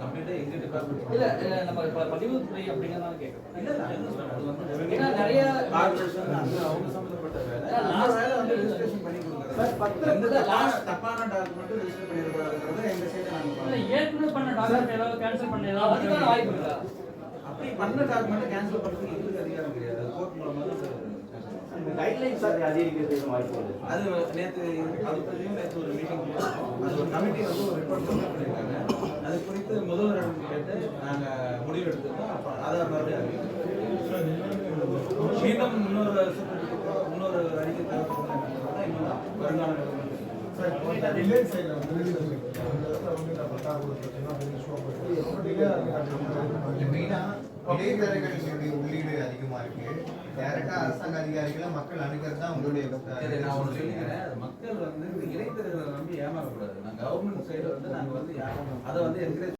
கம்ப்ளீட்டா எங்க டிபார்ட்மெண்ட் இல்ல நம்ம பதிவுத்துறை அப்படிங்கறத கேக்குறோம். இல்ல அது வந்து ஏன்னா நிறைய கார்ப்பரேஷன் அவங்க சம்பந்தப்பட்ட வேலை வேலை வந்து ரெஜிஸ்ட்ரேஷன் பண்ணி கொடுக்குறது சார் 10 எந்த தப்பான டாக்குமெண்ட் ரெஜிஸ்டர் பண்ணிருக்காங்கறத எங்க சைடுல நாங்க இல்ல ஏற்கனவே பண்ண டாக்குமெண்ட் ஏதாவது கேன்சல் பண்ண ஏதாவது அதுக்கான வாய்ப்பு இருக்கா? அப்படி பண்ண டாக்குமெண்ட் கேன்சல் பண்றதுக்கு எங்களுக்கு அதிகாரம் கிடையாது. கோர்ட் மூலமா தான் இந்த கைட்லைன்ஸ் அது அதிகரிக்கிறதுக்கு வாய்ப்பு இருக்கு. அது நேற்று அது பற்றியும் நேற்று ஒரு மீட்டிங் அது ஒரு கமிட்டி வந்து ஒரு ரிப்போர்ட் பண்ணியிருக்காங்க. அது குறித்து முதல்வரிடம் கேட்டு நாங்கள் முடிவு எடுத்துருக்கோம். அப்போ அதை மறுபடியும் மீண்டும் இன்னொரு அறிக்கை தேவைப்படுறதா இன்னும் வருங்கால வில்லேஜ் சைடில் வந்து பட்டா கொடுத்துருச்சுன்னா இடைத்தரகர்களுடைய உள்ளீடு அதிகமா இருக்கு. டைரக்டா அரசாங்க அதிகாரிகளை மக்கள் அணுகிறது தான் உங்களுடைய நான் ஒன்று சொல்லிக்கிறேன். மக்கள் வந்து இடைத்தரகர்களை நம்பி ஏமாறக்கூடாது. நான் கவர்மெண்ட் சைடு வந்து நாங்கள் வந்து அதை வந்து என்கரேஜ்